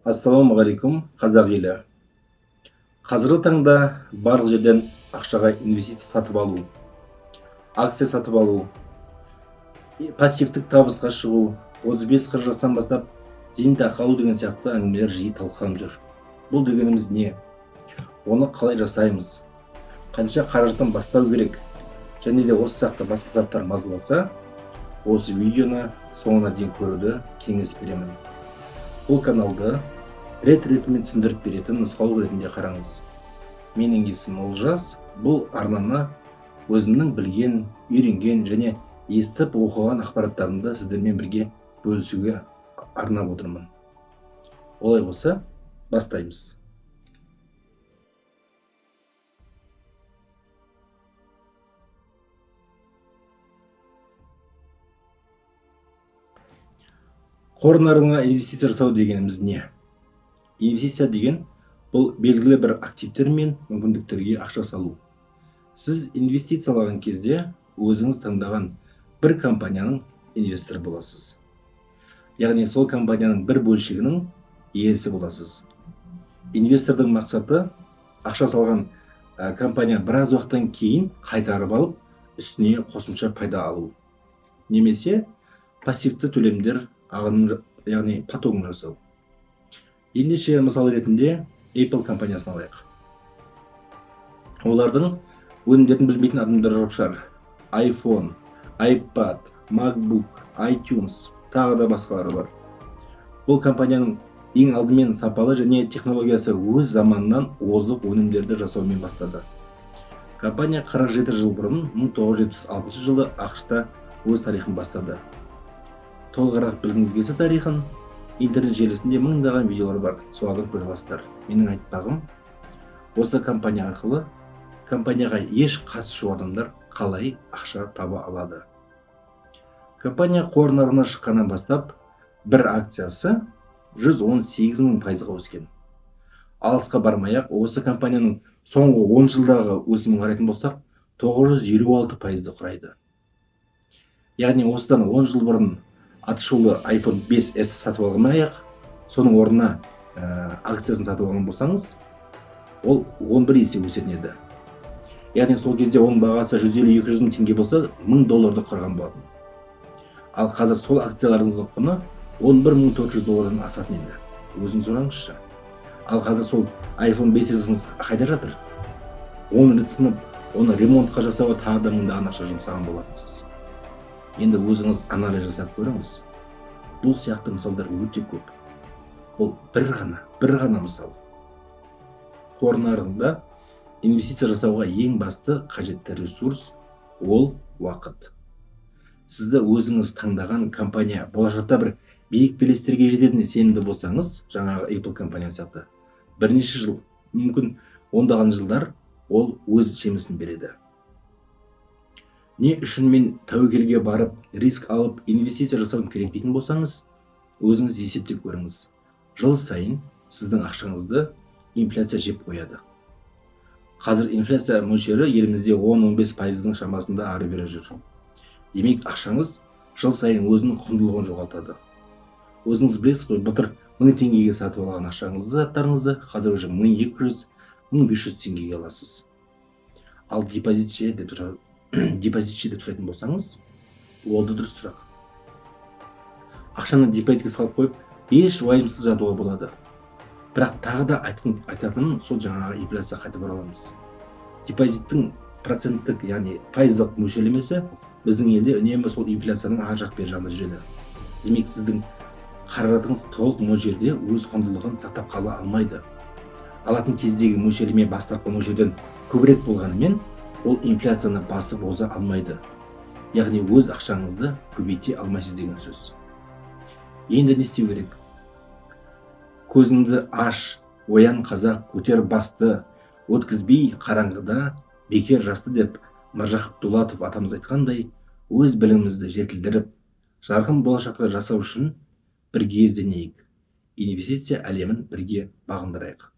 Ассалаумағалейкум, қазақ елі. Қазіргі таңда барлық жерден ақшаға инвестиция сатып алу, акция сатып алу, пассивтік табысқа шығу, 35-40 жастан бастап зейнетақы алу деген сияқты әңгімелер жиі талқыланып жүр. Бұл дегеніміз не? Оны қалай жасаймыз? Қанша қаражаттан бастау керек? Және де осы сияқты басқа заттар мазаласа, осы видеоны соңына дейін көруді кеңес беремін. Бұл каналды рет-ретімен түсіндіріп беретін нұсқаулық ретінде қараңыз. Менің есімім Олжас. Бұл арнаны өзімнің білген, үйренген және естіп оқыған ақпараттарымды сіздермен бірге бөлісуге арнап отырмын. Олай болса, бастаймыз. Қор нарығына инвестиция жасау дегеніміз не? Инвестиция деген бұл белгілі бір активтер мен мүмкіндіктерге ақша салу. Сіз инвестициялаған кезде өзіңіз таңдаған бір компанияның инвесторы боласыз. Яғни сол компанияның бір бөлшегінің иесі боласыз. Инвестордың мақсаты ақша салған компания біраз уақыттан кейін қайтарып алып, үстіне қосымша пайда алу. Немесе пассивті төлемдер ағынын, яғни потогын жасау. Ендеше мысал ретінде Apple компаниясын алайық. Олардың өнімдерін білмейтін адамдар жоқ шығар. iPhone, iPad, MacBook, iTunes, тағы да басқалары бар. Бұл компанияның ең алдымен сапалы және технологиясы өз заманынан озық өнімдерді жасаумен бастады. Компания 47 жыл бұрын 1976 жылы ақш-та өз тарихын бастады. Толығырақ білгіңіз келсе тарихын, интернет желісінде мыңдаған видеолар бар, солардан көре аласыздар. Менің айтпағым, осы компания арқылы компанияға еш қатысы жоқ адамдар қалай ақша таба алады. Компания қор нарығына шыққаннан бастап, бір акциясы 118.000 пайызға өскен. Алысқа бармай-ақ, осы компанияның соңғы 10 жылдағы өсімін қарайтын болсақ, 956 пайызды құрайды. Яғни осыдан 10 жыл бұрын атышулы iPhone 5s сатып алғаннан-ақ, соның орнына акциясын сатып алған болсаңыз, ол 11 есе өсетін еді. Яғни сол кезде оның бағасы 150-200 мың теңге болса, $1000 құраған болатын. Ал қазір сол акцияларыңыздың құны $11.400 асатын еді. Өзіңіз ойлаңызшы. Ал қазір сол iPhone 5s қайда жатыр? 10 рет сынып, оны ремонтқа жасауға тағы да мыңдаған ақша жұмсаған болатынсыз. Енді өзіңіз анализ жасап көріңіз. Бұл сияқты мысалдар өте көп. Бұл бір ғана мысал. Қор нарығында инвестиция жасауға ең басты қажетті ресурс ол уақыт. Сізді өзіңіз таңдаған компания болашақта бір биік белестерге жететініне сенімді болсаңыз, жаңағы Apple компаниясы сияқты, бірнеше жыл, мүмкін ондаған жылдар ол өз жемісін береді. Не үшін мен тәуекелге барып, риск алып, инвестиция жасауым керек дейтін болсаңыз, өзіңіз есептеп көріңіз. Жыл сайын сіздің ақшаңызды инфляция жеп қояды. Қазір инфляция мөлшері елімізде 10-15% шамасында ары-бері жүр. Демек, ақшаңыз жыл сайын өзінің құндылығын жоғалтады. Өзіңіз білесіз ғой, былтыр 1000 теңгеге сатып алған ақшаңызды, заттарыңызды қазір уже 1200-1500 теңгеге аласыз. Ал депозитше деп сұрайтын болсаңыз, ол да дұрыс сұрақ. Ақшаны депозитке салып қойып, еш уайымсыз жатуға болады. Бірақ тағы да айтатыным сол жаңағы инфляция қайтып ораламыз. Депозиттің проценттік, яғни пайыздық мөлшерлемесі біздің елде үнемі сол инфляцияның ар жақ бер жағында жүреді. Демек, сіздің қаражатыңыз толық мөлшерде өз құндылығын сақтап қала алмайды. Алатын кездегі мөлшерлеме бастапқы мөлшерден көбірек болғанымен, ол инфляцияны басып оза алмайды. Яғни өз ақшаңызды көбейте алмайсыз деген сөз. Енді не істеу керек? Көзіңді аш, оян қазақ, көтер басты, өткізбей қараңғыда бекер жасты деп Маржақып Дулатов атамыз айтқандай, өз білімімізді жетілдіріп, жарқын болашақта жасау үшін бірге ізденейік. Инвестиция әлемін бірге бағындырайық.